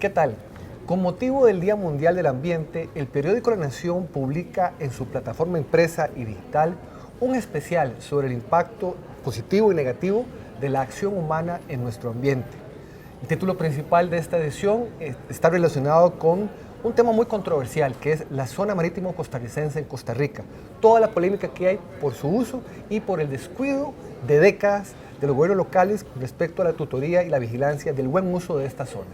¿Qué tal? Con motivo del Día Mundial del Ambiente, el periódico La Nación publica en su plataforma impresa y digital un especial sobre el impacto positivo y negativo de la acción humana en nuestro ambiente. El título principal de esta edición está relacionado con un tema muy controversial, que es la zona marítimo costarricense en Costa Rica. Toda la polémica que hay por su uso y por el descuido de décadas de los gobiernos locales respecto a la tutoría y la vigilancia del buen uso de esta zona.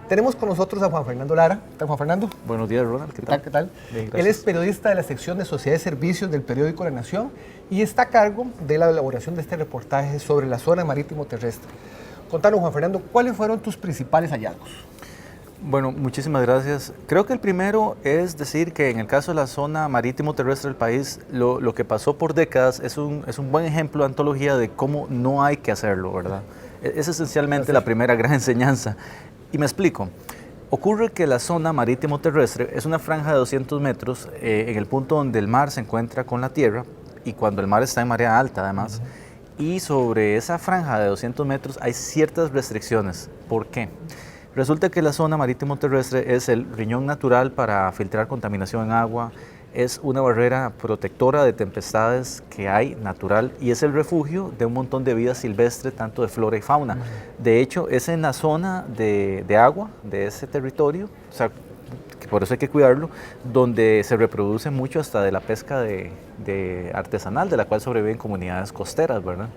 Tenemos con nosotros a Juan Fernando Lara. ¿Qué tal, Juan Fernando? Buenos días, Ronald. ¿Qué tal? ¿Qué tal? Bien, Él gracias. es periodista de la sección de Sociedad de Servicios del periódico La Nación y está a cargo de la elaboración de este reportaje sobre la zona marítimo terrestre. Contanos, Juan Fernando, ¿cuáles fueron tus principales hallazgos? Bueno, muchísimas gracias. Creo que el primero es decir que en el caso de la zona marítimo terrestre del país, lo que pasó por décadas es un buen ejemplo de antología de cómo no hay que hacerlo, ¿verdad? Es esencialmente la primera gran enseñanza. Y me explico. Ocurre que la zona marítimo terrestre es una franja de 200 metros en el punto donde el mar se encuentra con la tierra y cuando el mar está en marea alta además. Y sobre esa franja de 200 metros hay ciertas restricciones. ¿Por qué? Resulta que la zona marítimo terrestre es el riñón natural para filtrar contaminación en agua, es una barrera protectora de tempestades que hay natural y es el refugio de un montón de vida silvestre, tanto de flora y fauna. De hecho, es en la zona de agua de ese territorio, o sea, que por eso hay que cuidarlo, donde se reproduce mucho hasta de la pesca de artesanal, de la cual sobreviven comunidades costeras, ¿verdad?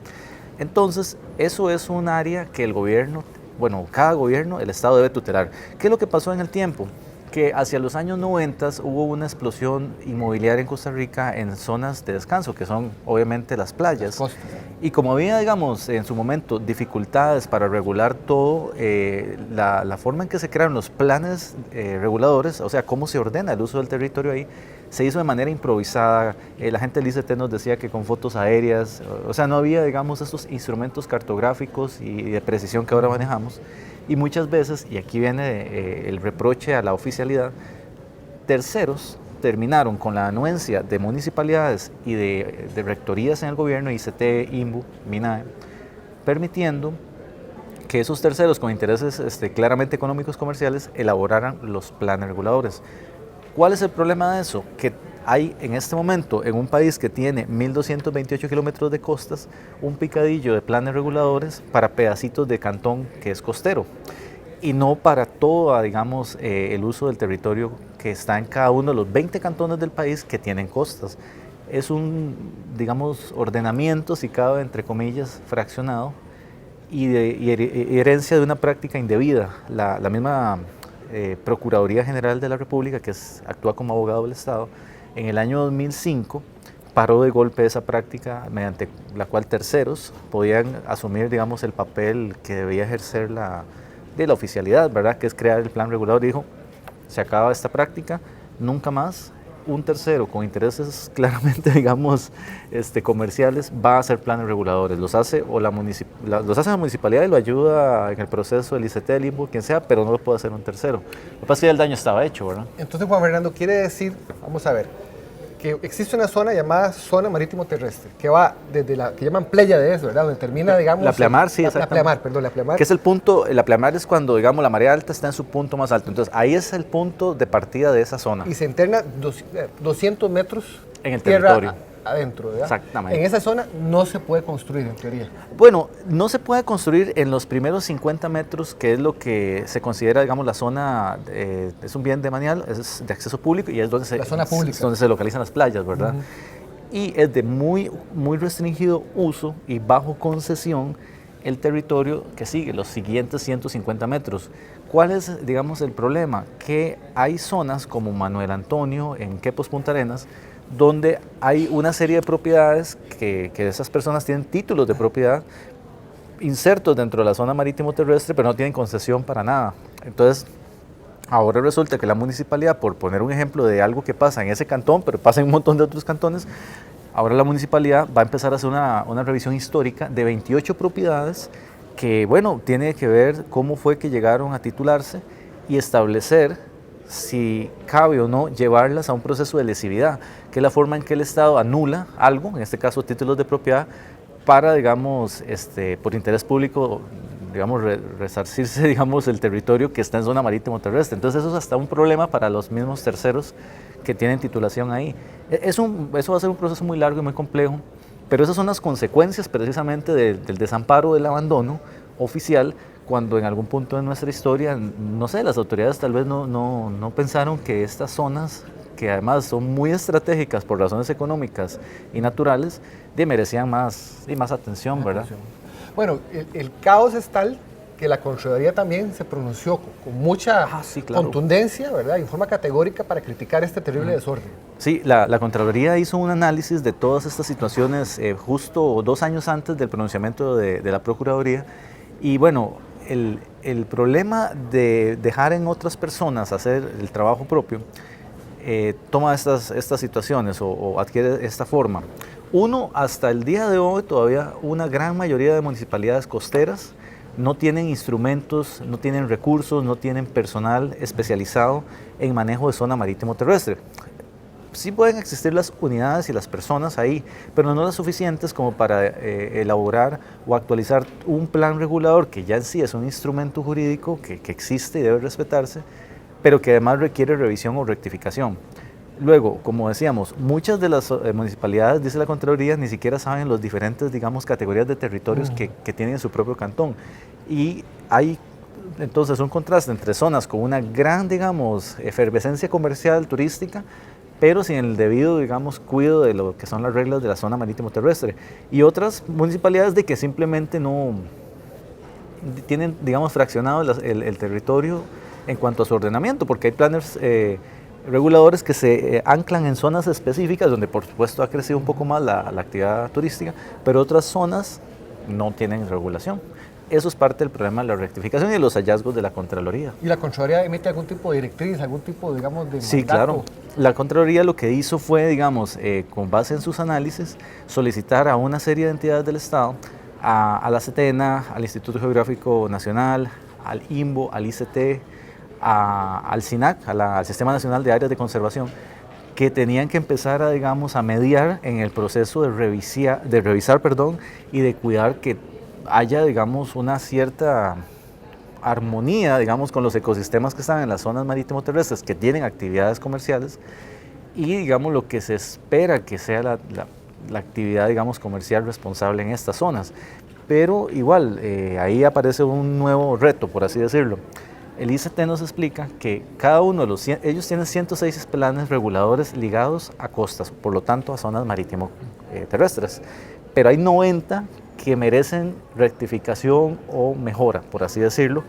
Entonces, eso es un área que el gobierno, bueno, cada gobierno, el Estado debe tutelar. ¿Qué es lo que pasó en el tiempo? Que hacia los años 90 hubo una explosión inmobiliaria en Costa Rica en zonas de descanso, que son obviamente las playas. Y como había, digamos, en su momento dificultades para regular todo, la forma en que se crearon los planes reguladores, o sea, cómo se ordena el uso del territorio ahí, se hizo de manera improvisada. La gente del ICT nos decía que con fotos aéreas, o sea, no había, digamos, estos instrumentos cartográficos y de precisión que ahora manejamos. Y muchas veces, y aquí viene el reproche a la oficialidad, terceros terminaron con la anuencia de municipalidades y de rectorías en el gobierno, ICT, INBU, MINAE, permitiendo que esos terceros con intereses claramente económicos comerciales elaboraran los planes reguladores. ¿Cuál es el problema de eso? Que hay en este momento, en un país que tiene 1.228 kilómetros de costas, un picadillo de planes reguladores para pedacitos de cantón que es costero y no para todo, digamos, el uso del territorio que está en cada uno de los 20 cantones del país que tienen costas. Es un, digamos, ordenamiento, si cabe, entre comillas, fraccionado y herencia de una práctica indebida. La misma Procuraduría General de la República, que actúa como abogado del Estado, en el año 2005 paró de golpe esa práctica mediante la cual terceros podían asumir, digamos, el papel que debía ejercer la oficialidad, ¿verdad? Que es crear el plan regulador. Y dijo, se acaba esta práctica, nunca más un tercero con intereses claramente, digamos, comerciales va a hacer planes reguladores. Los hace la municipalidad y lo ayuda en el proceso del ICT, del INBU, quien sea, pero no lo puede hacer un tercero. Lo que pasa es que ya el daño estaba hecho, ¿verdad? Entonces, Juan Fernando, quiere decir, vamos a ver, que existe una zona llamada zona marítimo terrestre, que va desde la que llaman Pléyades, ¿verdad? Donde termina, digamos... La pleamar, sí, exactamente. La pleamar, perdón, la pleamar. Que es el punto, la pleamar es cuando, digamos, la marea alta está en su punto más alto. Entonces, ahí es el punto de partida de esa zona. Y se interna 200 metros en el tierra territorio. Adentro, ¿verdad? Exactamente. En esa zona no se puede construir, en teoría. Bueno, no se puede construir en los primeros 50 metros, que es lo que se considera, digamos, la zona, es un bien de manial, es de acceso público y es donde la zona pública. donde se localizan las playas, ¿verdad? Y es de muy restringido uso y bajo concesión el territorio que sigue, los siguientes 150 metros. ¿Cuál es, digamos, el problema? Que hay zonas como Manuel Antonio, en Quepos, Punta Arenas, donde hay una serie de propiedades que esas personas tienen títulos de propiedad insertos dentro de la zona marítimo terrestre, pero no tienen concesión para nada. Entonces, ahora resulta que la municipalidad, por poner un ejemplo de algo que pasa en ese cantón, pero pasa en un montón de otros cantones, ahora la municipalidad va a empezar a hacer una revisión histórica de 28 propiedades que, bueno, tiene que ver cómo fue que llegaron a titularse y establecer si cabe o no llevarlas a un proceso de lesividad, que es la forma en que el Estado anula algo, en este caso títulos de propiedad, para, digamos, por interés público digamos, resarcirse, digamos, el territorio que está en zona marítimo terrestre. Entonces eso es hasta un problema para los mismos terceros que tienen titulación ahí. Eso va a ser un proceso muy largo y muy complejo, pero esas son las consecuencias precisamente del desamparo, del abandono oficial, cuando en algún punto de nuestra historia, no sé, las autoridades tal vez no pensaron que estas zonas, que además son muy estratégicas por razones económicas y naturales, merecían más atención, ¿verdad? Bueno, el caos es tal que la Contraloría también se pronunció con mucha contundencia, ¿verdad? En forma categórica para criticar este terrible desorden. Sí, la Contraloría hizo un análisis de todas estas situaciones justo 2 años antes del pronunciamiento de la Procuraduría. Y bueno, el problema de dejar en otras personas hacer el trabajo propio toma estas situaciones o adquiere esta forma. Uno, hasta el día de hoy todavía una gran mayoría de municipalidades costeras no tienen instrumentos, no tienen recursos, no tienen personal especializado en manejo de zona marítimo terrestre. Sí pueden existir las unidades y las personas ahí, pero no las suficientes como para elaborar o actualizar un plan regulador que ya en sí es un instrumento jurídico que existe y debe respetarse, pero que además requiere revisión o rectificación. Luego, como decíamos, muchas de las municipalidades, dice la Contraloría, ni siquiera saben los diferentes, digamos, categorías de territorios que tienen en su propio cantón. Y hay entonces un contraste entre zonas con una gran, digamos, efervescencia comercial, turística, pero sin el debido, digamos, cuidado de lo que son las reglas de la zona marítimo terrestre. Y otras municipalidades de que simplemente no tienen, digamos, fraccionado el territorio en cuanto a su ordenamiento, porque hay planes reguladores que se anclan en zonas específicas donde por supuesto ha crecido un poco más la actividad turística, pero otras zonas no tienen regulación. Eso es parte del problema de la rectificación y de los hallazgos de la Contraloría. ¿Y la Contraloría emite algún tipo de directriz, algún tipo, digamos, de mandato? Sí, claro. La Contraloría lo que hizo fue, digamos, con base en sus análisis, solicitar a una serie de entidades del Estado, a la CTENA, al Instituto Geográfico Nacional, al INVO, al ICT, al SINAC, al Sistema Nacional de Áreas de Conservación, que tenían que empezar a, digamos, a mediar en el proceso de revisar y de cuidar que haya, digamos, una cierta armonía, digamos, con los ecosistemas que están en las zonas marítimo terrestres que tienen actividades comerciales y, digamos, lo que se espera que sea la actividad, digamos, comercial responsable en estas zonas. Pero igual, ahí aparece un nuevo reto, por así decirlo. El ICT nos explica que cada uno de ellos tienen 106 planes reguladores ligados a costas, por lo tanto a zonas marítimo terrestres, pero hay 90 que merecen rectificación o mejora, por así decirlo,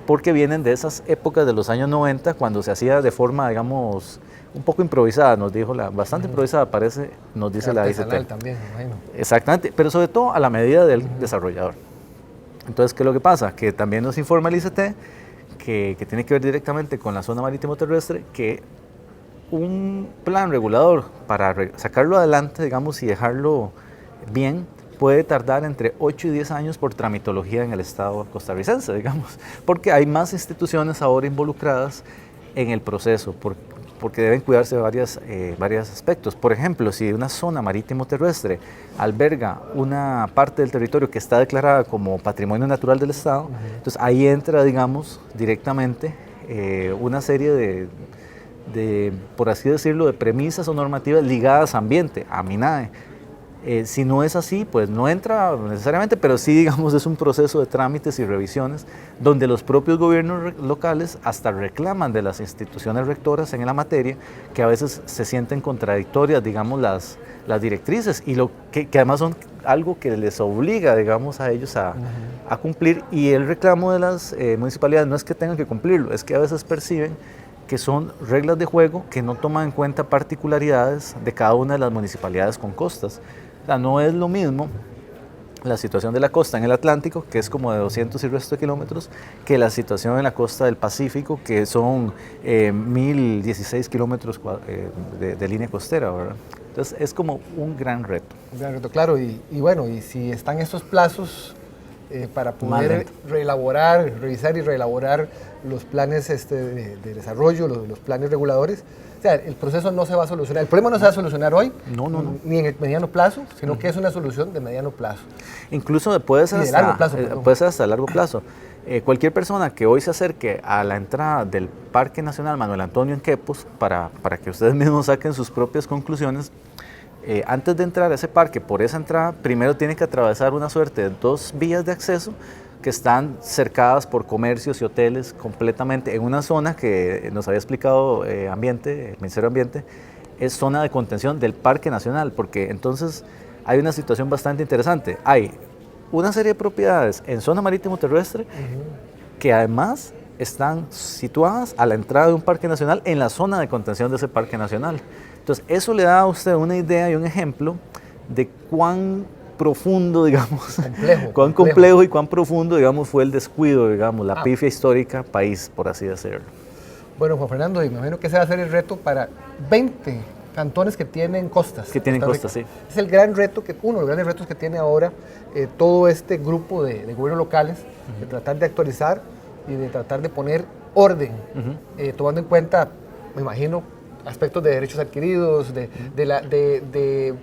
porque vienen de esas épocas de los años 90 cuando se hacía de forma, digamos, un poco improvisada, bastante improvisada parece, nos dice la ICT. También, imagino. Exactamente, pero sobre todo a la medida del desarrollador. Entonces, ¿qué es lo que pasa? Que también nos informa el ICT que tiene que ver directamente con la zona marítimo terrestre, que un plan regulador para sacarlo adelante, digamos, y dejarlo bien, puede tardar entre 8 y 10 años por tramitología en el Estado costarricense, digamos, porque hay más instituciones ahora involucradas en el proceso, porque deben cuidarse varios aspectos. Por ejemplo, si una zona marítimo terrestre alberga una parte del territorio que está declarada como patrimonio natural del Estado, entonces ahí entra, digamos, directamente una serie de, por así decirlo, de premisas o normativas ligadas a ambiente, a MINAE. Si no es así, pues no entra necesariamente, pero sí, digamos, es un proceso de trámites y revisiones donde los propios gobiernos locales hasta reclaman de las instituciones rectoras en la materia, que a veces se sienten contradictorias, digamos, las directrices, y que además son algo que les obliga, digamos, a ellos a cumplir, y el reclamo de las municipalidades no es que tengan que cumplirlo, es que a veces perciben que son reglas de juego que no toman en cuenta particularidades de cada una de las municipalidades con costas. O sea, no es lo mismo la situación de la costa en el Atlántico, que es como de 200 y resto de kilómetros, que la situación en la costa del Pacífico, que son 1016 kilómetros de línea costera, ¿verdad? Entonces es como un gran reto. Un gran reto, claro, y bueno, y si están estos plazos para poder revisar y reelaborar los planes de desarrollo, los planes reguladores. O sea, el proceso no se va a solucionar, el problema no se va a solucionar hoy, No. ni en el mediano plazo, sino que es una solución de mediano plazo. Incluso puede ser hasta largo plazo. Cualquier persona que hoy se acerque a la entrada del Parque Nacional Manuel Antonio en Quepos, para que ustedes mismos saquen sus propias conclusiones, antes de entrar a ese parque, por esa entrada, primero tiene que atravesar una suerte de 2 vías de acceso que están cercadas por comercios y hoteles completamente en una zona que nos había explicado el Ministerio de Ambiente, es zona de contención del Parque Nacional, porque entonces hay una situación bastante interesante. Hay una serie de propiedades en zona marítimo terrestre que además están situadas a la entrada de un parque nacional en la zona de contención de ese parque nacional. Entonces eso le da a usted una idea y un ejemplo de cuán profundo, digamos, cuán complejo y cuán profundo, digamos, fue el descuido, digamos, la pifia histórica país, por así decirlo. Bueno, Juan Fernando, me imagino que ese va a ser el reto para 20 cantones que tienen costas. Que tienen costas, sí. Es el gran reto, uno de los grandes retos que tiene ahora todo este grupo de gobiernos locales, de tratar de actualizar y de tratar de poner orden, tomando en cuenta, me imagino, aspectos de derechos adquiridos, de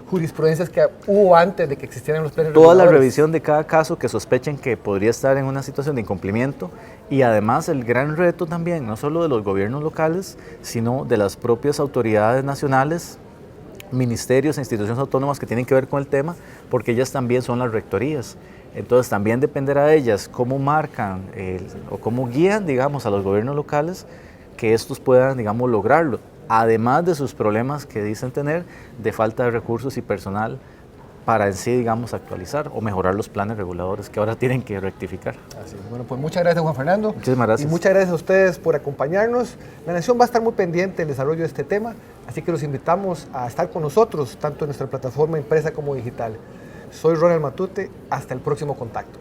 jurisprudencias que hubo antes de que existieran los planes reguladores. Toda la revisión de cada caso que sospechen que podría estar en una situación de incumplimiento, y además el gran reto también, no solo de los gobiernos locales, sino de las propias autoridades nacionales, ministerios e instituciones autónomas que tienen que ver con el tema, porque ellas también son las rectorías. Entonces también dependerá de ellas cómo marcan o cómo guían, digamos, a los gobiernos locales que estos puedan, digamos, lograrlo, además de sus problemas que dicen tener de falta de recursos y personal para en sí, digamos, actualizar o mejorar los planes reguladores que ahora tienen que rectificar. Así es. Bueno, pues muchas gracias, Juan Fernando. Muchísimas gracias. Y muchas gracias a ustedes por acompañarnos. La Nación va a estar muy pendiente del desarrollo de este tema, así que los invitamos a estar con nosotros, tanto en nuestra plataforma impresa como digital. Soy Ronald Matute, hasta el próximo contacto.